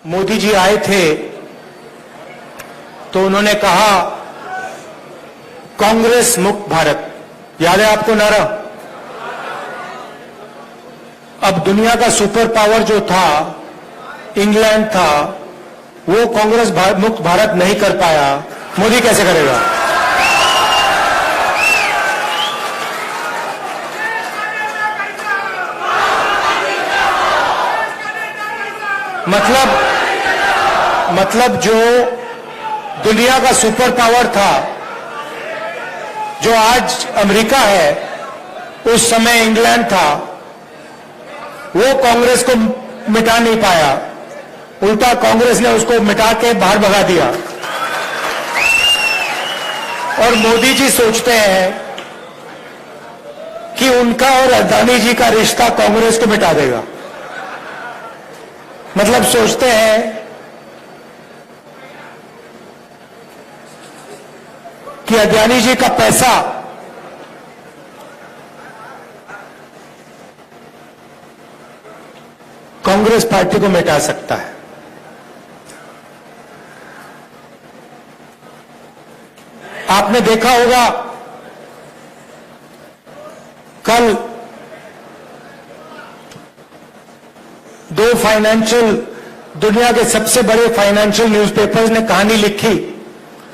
मोदी जी आए थे तो उन्होंने कहा कांग्रेस मुक्त भारत, याद है आपको नारा? अब दुनिया का सुपर पावर जो था इंग्लैंड था, वो कांग्रेस मुक्त भारत नहीं कर पाया, मोदी कैसे करेगा? मतलब जो दुनिया का सुपर पावर था, जो आज अमेरिका है, उस समय इंग्लैंड था, वो कांग्रेस को मिटा नहीं पाया, उल्टा कांग्रेस ने उसको मिटा के बाहर भगा दिया। और मोदी जी सोचते हैं कि उनका और अदानी जी का रिश्ता कांग्रेस को मिटा देगा। मतलब सोचते हैं कि अदानी जी का पैसा कांग्रेस पार्टी को मिटा सकता है। आपने देखा होगा कल दो दुनिया के सबसे बड़े फाइनेंशियल न्यूज़पेपर्स ने कहानी लिखी।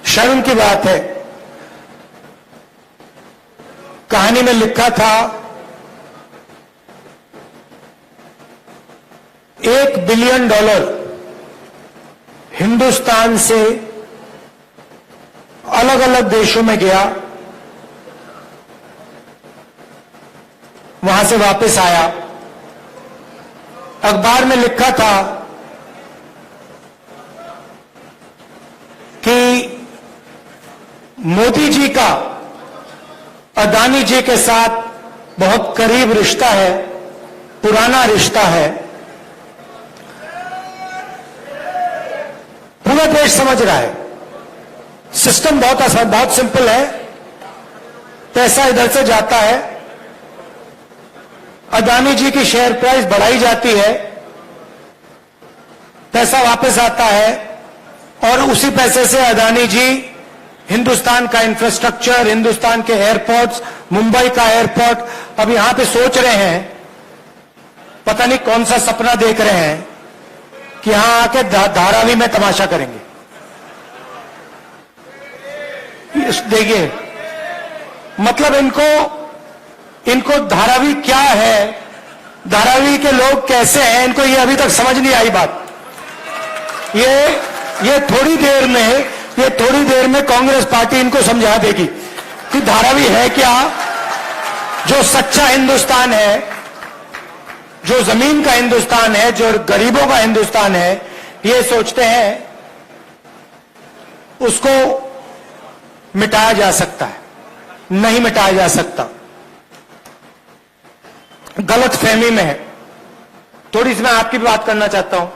शर्म की बात है, कहानी में लिखा था $1 बिलियन हिंदुस्तान से अलग अलग देशों में गया, वहां से वापस आया। अखबार में लिखा था कि मोदी जी का अदानी जी के साथ बहुत करीब रिश्ता है, पुराना रिश्ता है। पूरा देश समझ रहा है, सिस्टम बहुत आसान, बहुत सिंपल है। पैसा इधर से जाता है, अदानी जी की शेयर प्राइस बढ़ाई जाती है, पैसा वापस आता है, और उसी पैसे से अदानी जी हिंदुस्तान का इंफ्रास्ट्रक्चर, हिंदुस्तान के एयरपोर्ट्स, मुंबई का एयरपोर्ट, अब यहां पे सोच रहे हैं, पता नहीं कौन सा सपना देख रहे हैं कि यहां आके धारावी में तमाशा करेंगे। देखिए, मतलब इनको धारावी क्या है, धारावी के लोग कैसे हैं, इनको ये अभी तक समझ नहीं आई बात। ये थोड़ी देर में कांग्रेस पार्टी इनको समझा देगी कि धारावी है क्या। जो सच्चा हिंदुस्तान है, जो जमीन का हिंदुस्तान है, जो गरीबों का हिंदुस्तान है, ये सोचते हैं उसको मिटाया जा सकता है। नहीं मिटाया जा सकता, गलत फहमी में है। थोड़ी सी मैं आपकी भी बात करना चाहता हूं।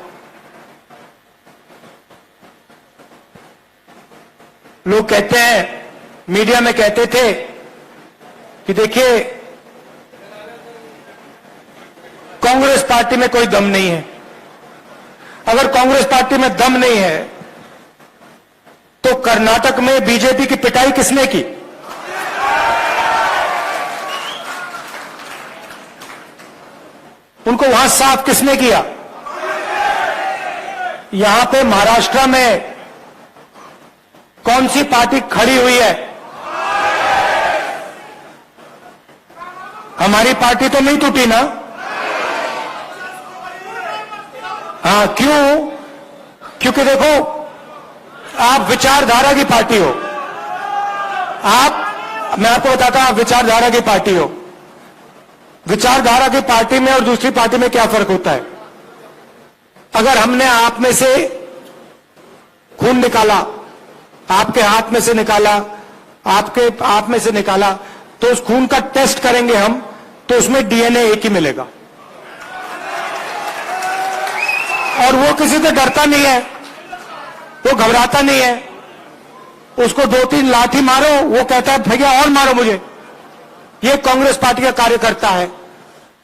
लोग कहते हैं, मीडिया में कहते थे कि देखिए कांग्रेस पार्टी में कोई दम नहीं है। अगर कांग्रेस पार्टी में दम नहीं है तो कर्नाटक में बीजेपी की पिटाई किसने की? उनको वहां साफ किसने किया? यहां पे महाराष्ट्र में कौन सी पार्टी खड़ी हुई है? हमारी पार्टी तो नहीं टूटी ना। हाँ, क्यों? क्योंकि देखो, आप विचारधारा की पार्टी हो। मैं आपको बताता हूं, आप विचारधारा की पार्टी हो। विचारधारा की पार्टी में और दूसरी पार्टी में क्या फर्क होता है? अगर हमने आप में से खून निकाला, आपके हाथ में से निकाला, आपके आप में से निकाला, तो उस खून का टेस्ट करेंगे हम, तो उसमें डीएनए एक ही मिलेगा। और वो किसी से डरता नहीं है, वो घबराता नहीं है। उसको 2-3 लाठी मारो, वो कहता है भैया और मारो मुझे। ये कांग्रेस पार्टी का कार्यकर्ता है।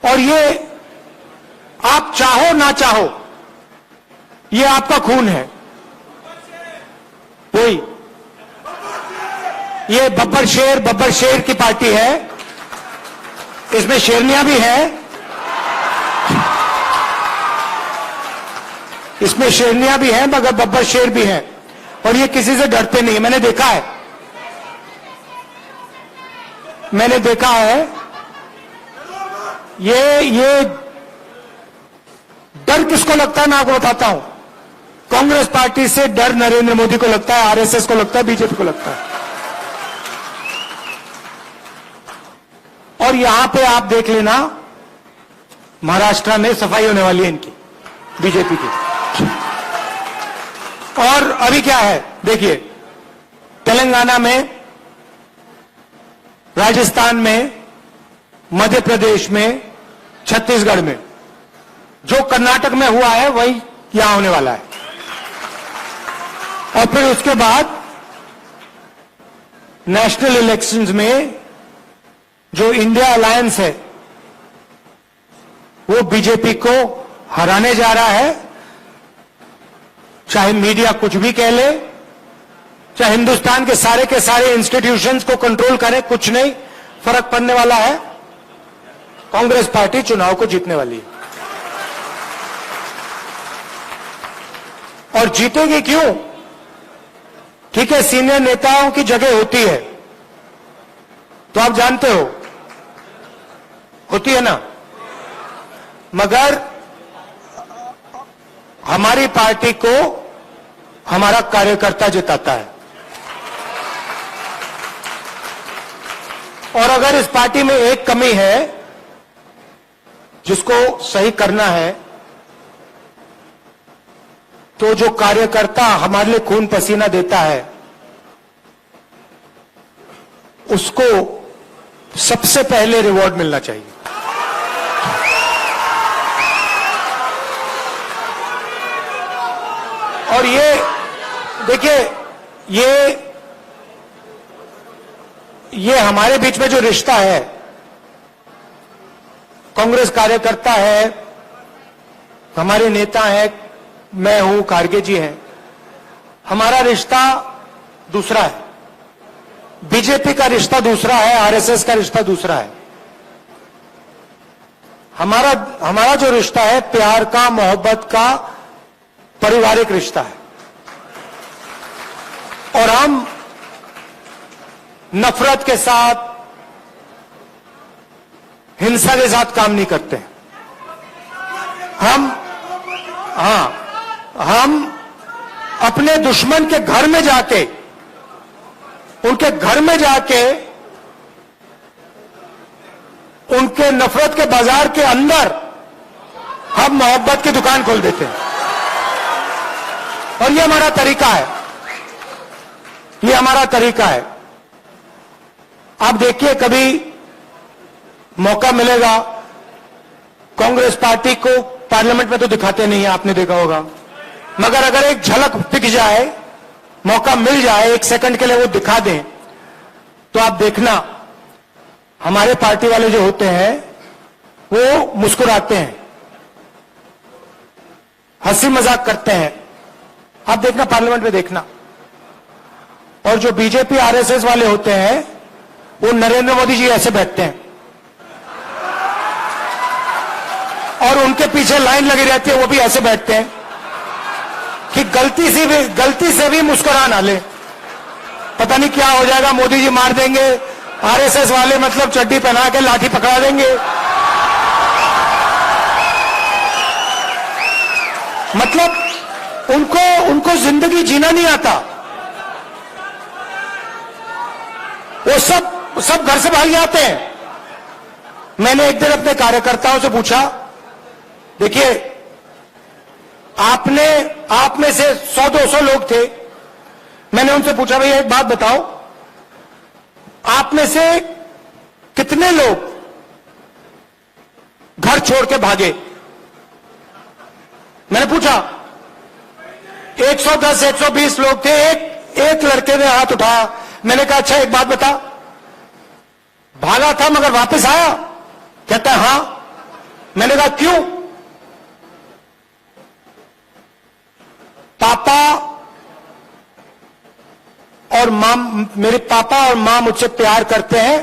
और ये आप चाहो ना चाहो, ये आपका खून है, वही ये बब्बर शेर की पार्टी है, इसमें शेरनियां भी है, इसमें शेरनियां भी हैं मगर बब्बर शेर भी हैं, और ये किसी से डरते नहीं। मैंने देखा है, ये डर किसको लगता है मैं आपको बताता हूं। कांग्रेस पार्टी से डर नरेंद्र मोदी को लगता है, आरएसएस को लगता है, बीजेपी को लगता है। और यहां पे आप देख लेना, महाराष्ट्र में सफाई होने वाली है इनकी, बीजेपी की। और अभी क्या है देखिए, तेलंगाना में, राजस्थान में, मध्य प्रदेश में, छत्तीसगढ़ में, जो कर्नाटक में हुआ है वही यहां होने वाला है। और फिर उसके बाद नेशनल इलेक्शंस में जो इंडिया अलायंस है वो बीजेपी को हराने जा रहा है। चाहे मीडिया कुछ भी कह ले, चाहे हिंदुस्तान के सारे इंस्टीट्यूशंस को कंट्रोल करे, कुछ नहीं फर्क पड़ने वाला है। कांग्रेस पार्टी चुनाव को जीतने वाली है। और जीतेगी क्यों? ठीक है, सीनियर नेताओं की जगह होती है, तो आप जानते हो होती है ना, मगर हमारी पार्टी को हमारा कार्यकर्ता जिताता है। और अगर इस पार्टी में एक कमी है जिसको सही करना है, तो जो कार्यकर्ता हमारे लिए खून पसीना देता है उसको सबसे पहले रिवॉर्ड मिलना चाहिए। और ये देखिए, ये हमारे बीच में जो रिश्ता है, कांग्रेस कार्यकर्ता है, हमारे नेता हैं, मैं हूं, खारगे जी हैं, हमारा रिश्ता दूसरा है। बीजेपी का रिश्ता दूसरा है, आरएसएस का रिश्ता दूसरा है। हमारा जो रिश्ता है प्यार का, मोहब्बत का, पारिवारिक रिश्ता है। और हम नफरत के साथ, हिंसा के साथ काम नहीं करते। हम अपने दुश्मन के घर में जाके, उनके घर में जाके, उनके नफरत के बाजार के अंदर हम मोहब्बत की दुकान खोल देते हैं। और ये हमारा तरीका है, ये हमारा तरीका है। आप देखिए, कभी मौका मिलेगा, कांग्रेस पार्टी को पार्लियामेंट में तो दिखाते नहीं है, आपने देखा होगा, मगर अगर एक झलक दिख जाए, मौका मिल जाए, एक सेकंड के लिए वो दिखा दें, तो आप देखना हमारे पार्टी वाले जो होते हैं वो मुस्कुराते हैं, हंसी मजाक करते हैं। आप देखना, पार्लियामेंट में देखना। और जो बीजेपी आरएसएस वाले होते हैं वो नरेंद्र मोदी जी ऐसे बैठते हैं और उनके पीछे लाइन लगी रहती है, वो भी ऐसे बैठते हैं कि गलती से भी मुस्कुरा ना ले, पता नहीं क्या हो जाएगा, मोदी जी मार देंगे, आरएसएस वाले मतलब चड्डी पहना के लाठी पकड़ा देंगे। मतलब उनको जिंदगी जीना नहीं आता, वो सब घर से भाग जाते हैं। मैंने एक दिन अपने कार्यकर्ताओं से पूछा, देखिए आप में से 100-200 लोग थे, मैंने उनसे पूछा, भैया एक बात बताओ, आप में से कितने लोग घर छोड़ के भागे? मैंने पूछा, 110-120 लोग थे। एक लड़के ने हाथ उठाया। मैंने कहा, अच्छा एक बात बता, भागा था मगर वापस आया? कहता है हाँ। मैंने कहा क्यों? पापा और मां, मेरे पापा और मां मुझसे प्यार करते हैं,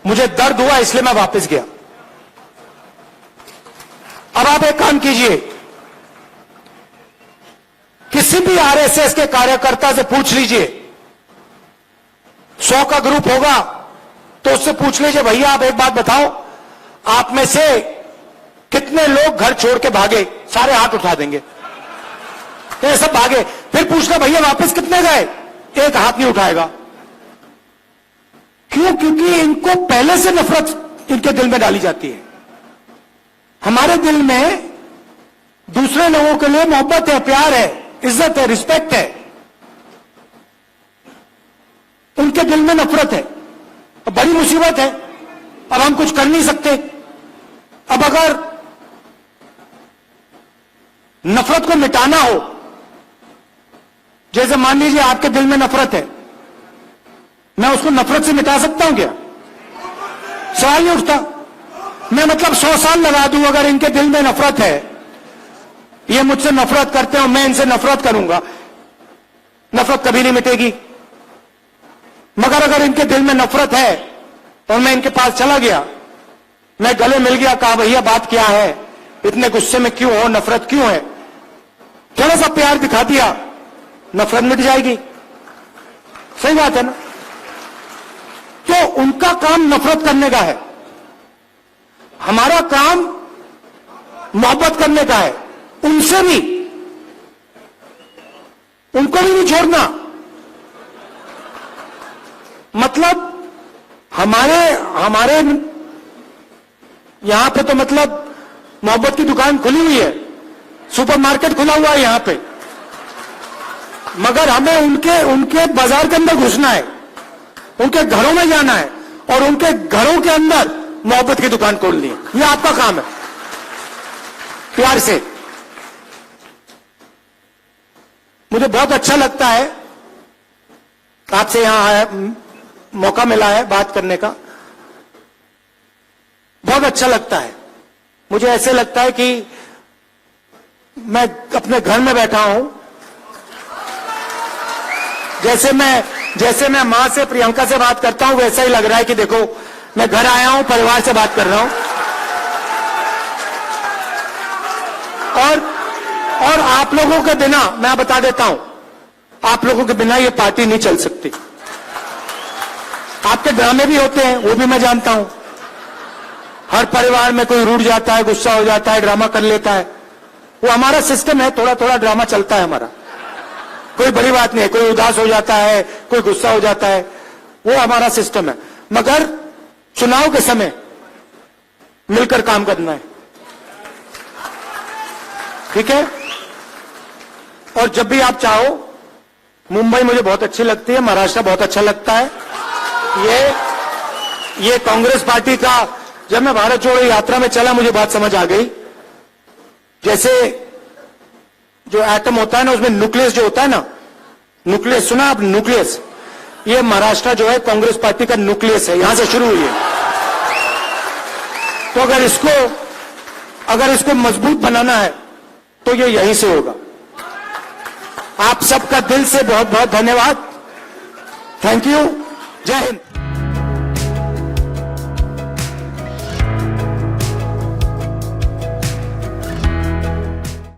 मुझे दर्द हुआ इसलिए मैं वापस गया। अब आप एक काम कीजिए, किसी भी आरएसएस के कार्यकर्ता से पूछ लीजिए, 100 का ग्रुप होगा तो उससे पूछ लीजिए, भैया आप एक बात बताओ, आप में से कितने लोग घर छोड़ के भागे? सारे हाथ उठा देंगे, तो ये सब भागे। फिर पूछना भैया वापस कितने गए? एक हाथ नहीं उठाएगा। क्यों? क्योंकि इनको पहले से नफरत इनके दिल में डाली जाती है। हमारे दिल में दूसरे लोगों के लिए मोहब्बत है, प्यार है, इज्जत है, रिस्पेक्ट है। उनके दिल में नफरत है। अब बड़ी मुसीबत है, अब हम कुछ कर नहीं सकते। अब अगर नफरत को मिटाना हो, जैसे मान लीजिए आपके दिल में नफरत है, मैं उसको नफरत से मिटा सकता हूं क्या? सवाल नहीं उठता। मैं मतलब 100 साल लगा दूं, अगर इनके दिल में नफरत है, ये मुझसे नफरत करते हो, मैं इनसे नफरत करूंगा, नफरत कभी नहीं मिटेगी। मगर अगर इनके दिल में नफरत है और मैं इनके पास चला गया, मैं गले मिल गया, कहा भैया बात क्या है, इतने गुस्से में क्यों हो, नफरत क्यों है, थोड़ा सा प्यार दिखा दिया, नफरत मिट जाएगी। सही बात है ना? तो उनका काम नफरत करने का है, हमारा काम मोहब्बत करने का है। उनसे भी, उनको भी नहीं छोड़ना। मतलब हमारे यहां पे तो मतलब मोहब्बत की दुकान खुली हुई है, सुपरमार्केट खुला हुआ है यहां पे, मगर हमें उनके बाजार के अंदर घुसना है, उनके घरों में जाना है और उनके घरों के अंदर मोहब्बत की दुकान खोलनी है। यह आपका काम है, प्यार से। मुझे बहुत अच्छा लगता है आपसे यहां मौका मिला है बात करने का, बहुत अच्छा लगता है। मुझे ऐसे लगता है कि मैं अपने घर में बैठा हूं, जैसे मैं मां से, प्रियंका से बात करता हूं, वैसा ही लग रहा है कि देखो मैं घर आया हूं, परिवार से बात कर रहा हूं। और आप लोगों के बिना, मैं बता देता हूं, आप लोगों के बिना ये पार्टी नहीं चल सकती। आपके ड्रामे भी होते हैं, वो भी मैं जानता हूं। हर परिवार में कोई रूठ जाता है, गुस्सा हो जाता है, ड्रामा कर लेता है, वो हमारा सिस्टम है। थोड़ा थोड़ा ड्रामा चलता है हमारा, कोई बड़ी बात नहीं है। कोई उदास हो जाता है, कोई गुस्सा हो जाता है, वो हमारा सिस्टम है। मगर चुनाव के समय मिलकर काम करना है, ठीक है? और जब भी आप चाहो, मुंबई मुझे बहुत अच्छी लगती है, महाराष्ट्र बहुत अच्छा लगता है। ये कांग्रेस पार्टी का, जब मैं भारत जोड़ो यात्रा में चला, मुझे बात समझ आ गई। जैसे जो एटम होता है ना, उसमें न्यूक्लियस जो होता है ना, न्यूक्लियस सुना आप? न्यूक्लियस, ये महाराष्ट्र जो है कांग्रेस पार्टी का न्यूक्लियस है, यहां से शुरू हुई है। तो अगर इसको मजबूत बनाना है तो ये यहीं से होगा। आप सबका दिल से बहुत बहुत धन्यवाद। Thank you. जय हिंद।